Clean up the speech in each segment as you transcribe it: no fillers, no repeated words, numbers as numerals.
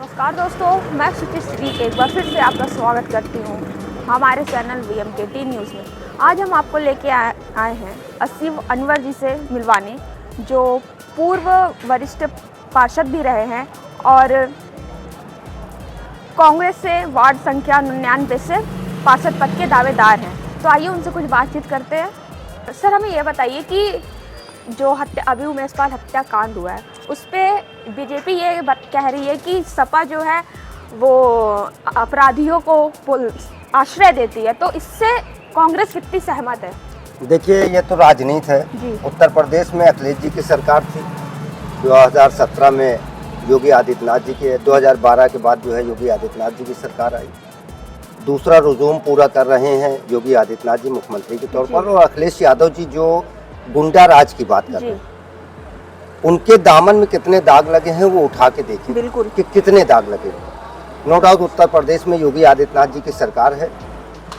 नमस्कार दोस्तों, मैं सुचिश्री एक बार फिर से आपका स्वागत करती हूँ हमारे चैनल VMKT न्यूज़ में। आज हम आपको लेके आए हैं आसिफ अनवर जी से मिलवाने, जो पूर्व वरिष्ठ पार्षद भी रहे हैं और कांग्रेस से वार्ड संख्या 99 से पार्षद पद के दावेदार हैं। तो आइए उनसे कुछ बातचीत करते हैं। सर, हमें ये बताइए कि जो अभी उमेश पाल हत्याकांड हुआ है उस पर बीजेपी ये कह रही है कि सपा जो है वो अपराधियों को आश्रय देती है, तो इससे कांग्रेस कितनी सहमत है? देखिए, ये तो राजनीति है। उत्तर प्रदेश में अखिलेश जी की सरकार थी, 2017 में योगी आदित्यनाथ जी के, 2012 के बाद जो है योगी आदित्यनाथ जी की सरकार आई। दूसरा रुजूम पूरा कर रहे हैं योगी आदित्यनाथ जी मुख्यमंत्री के तौर पर, और अखिलेश यादव जी जो गुंडा राज की बात कर रहे हैं, उनके दामन में कितने दाग लगे हैं वो उठा के देखिए बिल्कुल कि कितने दाग लगे। नो डाउट उत्तर प्रदेश में योगी आदित्यनाथ जी की सरकार है,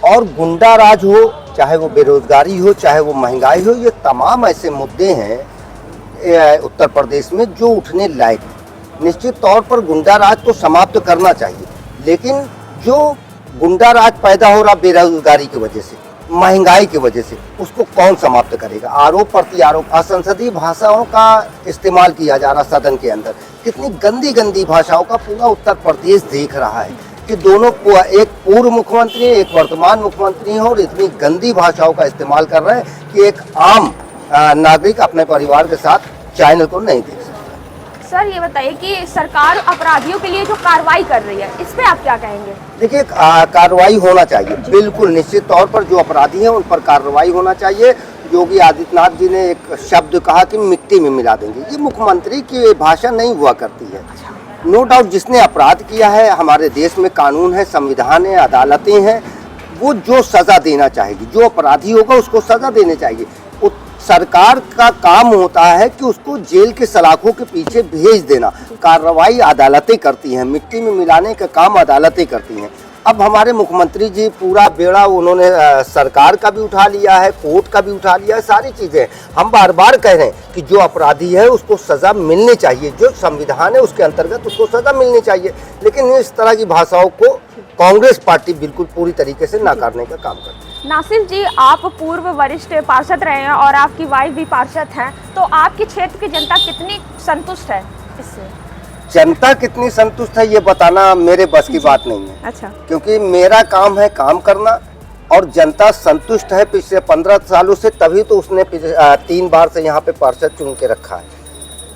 और गुंडा राज हो, चाहे वो बेरोजगारी हो, चाहे वो महंगाई हो, ये तमाम ऐसे मुद्दे हैं उत्तर प्रदेश में जो उठने लायक है। निश्चित तौर पर गुंडा राज को समाप्त करना चाहिए, लेकिन जो गुंडा राज पैदा हो रहा बेरोजगारी की वजह से, महंगाई की वजह से, उसको कौन समाप्त करेगा? आरोप प्रति आरोप, असंसदीय भाषाओं का इस्तेमाल किया जा रहा सदन के अंदर, कितनी गंदी गंदी भाषाओं का पूरा उत्तर प्रदेश देख रहा है कि दोनों, एक पूर्व मुख्यमंत्री है, एक वर्तमान मुख्यमंत्री है, और इतनी गंदी भाषाओं का इस्तेमाल कर रहे हैं कि एक आम नागरिक अपने परिवार के साथ चैनल को नहीं देख सकता। सर, ये बताइए कि सरकार अपराधियों के लिए जो कार्रवाई कर रही है, इस पे आप क्या कहेंगे? देखिए, कार्रवाई होना चाहिए, बिल्कुल निश्चित तौर पर जो अपराधी हैं उन पर कार्रवाई होना चाहिए। योगी आदित्यनाथ जी ने एक शब्द कहा कि मिट्टी में मिला देंगे, ये मुख्यमंत्री की भाषा नहीं हुआ करती है। नो डाउट जिसने अपराध किया है, हमारे देश में कानून है, संविधान है, अदालतें हैं, वो जो सजा देना चाहेगी, जो अपराधी होगा उसको सजा देनी चाहिए। सरकार का काम होता है कि उसको जेल के सलाखों के पीछे भेज देना, कार्रवाई अदालतें करती हैं, मिट्टी में मिलाने का काम अदालतें करती हैं। अब हमारे मुख्यमंत्री जी पूरा बेड़ा उन्होंने सरकार का भी उठा लिया है, कोर्ट का भी उठा लिया है, सारी चीज़ें। हम बार बार कह रहे हैं कि जो अपराधी है उसको सज़ा मिलनी चाहिए, जो संविधान है उसके अंतर्गत उसको सज़ा मिलनी चाहिए, लेकिन इस तरह की भाषाओं को कांग्रेस पार्टी बिल्कुल पूरी तरीके से नकारने का काम करती है। नासिफ जी, आप पूर्व वरिष्ठ पार्षद रहे हैं और आपकी वाइफ भी पार्षद हैं, तो आपके क्षेत्र की जनता कितनी संतुष्ट है इससे? जनता कितनी संतुष्ट है ये बताना मेरे बस की बात नहीं है। अच्छा। क्योंकि मेरा काम है काम करना, और जनता संतुष्ट है पिछले 15 सालों से, तभी तो उसने 3 बार से यहाँ पे पार्षद चुन के रखा है।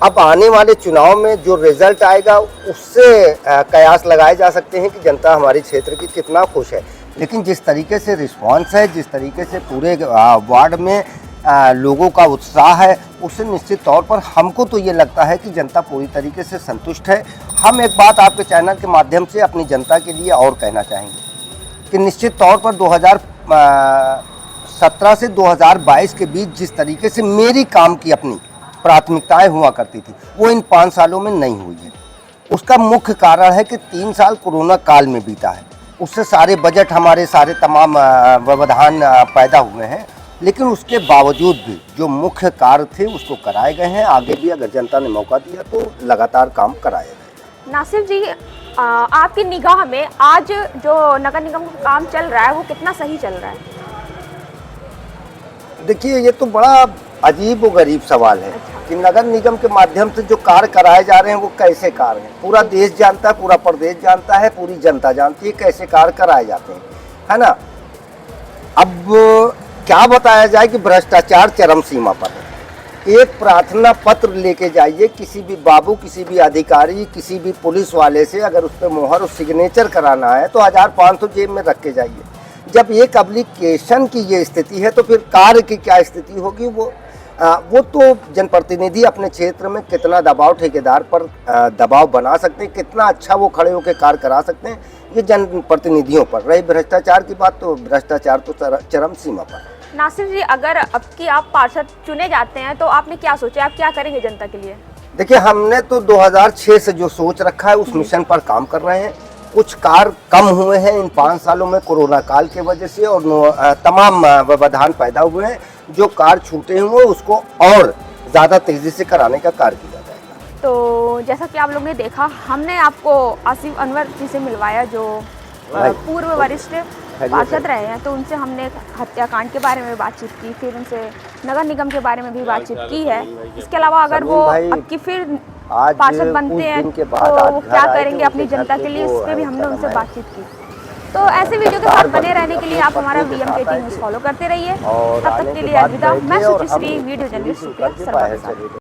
अब आने वाले चुनाव में जो रिजल्ट आएगा उससे कयास लगाए जा सकते हैं कि जनता हमारे क्षेत्र की कितना खुश है। लेकिन जिस तरीके से रिस्पांस है, जिस तरीके से पूरे वार्ड में लोगों का उत्साह है, उससे निश्चित तौर पर हमको तो ये लगता है कि जनता पूरी तरीके से संतुष्ट है। हम एक बात आपके चैनल के माध्यम से अपनी जनता के लिए और कहना चाहेंगे कि निश्चित तौर पर 2017 से 2022 के बीच जिस तरीके से मेरी काम की अपनी प्राथमिकताएं हुआ करती थी, वो इन 5 सालों में नहीं हुई है। उसका मुख्य कारण है कि 3 साल कोरोना काल में बीता है, उससे सारे बजट हमारे सारे तमाम व्यवधान पैदा हुए हैं, लेकिन उसके बावजूद भी जो मुख्य कार्य थे उसको कराए गए हैं। आगे भी अगर जनता ने मौका दिया तो लगातार काम कराया जाएगा। नासिफ जी, आपकी निगाह में आज जो नगर निगम का काम चल रहा है वो कितना सही चल रहा है? देखिए, ये तो बड़ा अजीब व गरीब सवाल है कि नगर निगम के माध्यम से जो कार्य कराए जा रहे हैं वो कैसे कार्य हैं। पूरा देश जानता है, पूरा प्रदेश जानता है, पूरी जनता जानती है कैसे कार्य कराए जाते हैं, है ना। अब क्या बताया जाए कि भ्रष्टाचार चरम सीमा पर है। एक प्रार्थना पत्र लेके जाइए किसी भी बाबू, किसी भी अधिकारी, किसी भी पुलिस वाले से, अगर उस पर मोहर और सिग्नेचर कराना है तो 1500 जेब में रख के जाइए। जब एक एप्लीकेशन की ये स्थिति है तो फिर कार्य की क्या स्थिति होगी? वो तो जनप्रतिनिधि अपने क्षेत्र में कितना दबाव ठेकेदार पर दबाव बना सकते हैं, कितना अच्छा वो खड़े होकर कार्य करा सकते हैं, ये जनप्रतिनिधियों पर। रही भ्रष्टाचार की बात, तो भ्रष्टाचार तो चरम सीमा पर। नासिफ जी, अगर अब की आप पार्षद चुने जाते हैं तो आपने क्या सोचा, आप क्या करेंगे जनता के लिए? देखिए, हमने तो 2006 से जो सोच रखा है उस मिशन पर काम कर रहे हैं। कुछ कार्य कम हुए हैं इन 5 सालों में कोरोना काल की वजह से, और तमाम व्यवधान पैदा हुए हैं। जो कार्य छूटे हुए उसको और ज़्यादा तेज़ी से कराने का कार्य किया जाएगा। तो जैसा कि आप लोगों ने देखा, हमने आपको आसिफ अनवर जी से मिलवाया जो पूर्व वरिष्ठ पार्षद रहे हैं। तो उनसे हमने हत्याकांड के बारे में बातचीत की, फिर उनसे नगर निगम के बारे में भी बातचीत की है। इसके अलावा अगर वो अब की फिर पार्षद बनते हैं तो वो क्या करेंगे अपनी जनता के लिए, इस पर भी हमने उनसे बातचीत की। तो ऐसे वीडियो के साथ बने रहने के लिए आप हमारा VMKT न्यूज़ फॉलो करते रहिए। तब तक के लिए अलविदा। मैं सुचिश्री, वीडियो जर्नलिस्ट सुप्रिया शर्मा के साथ।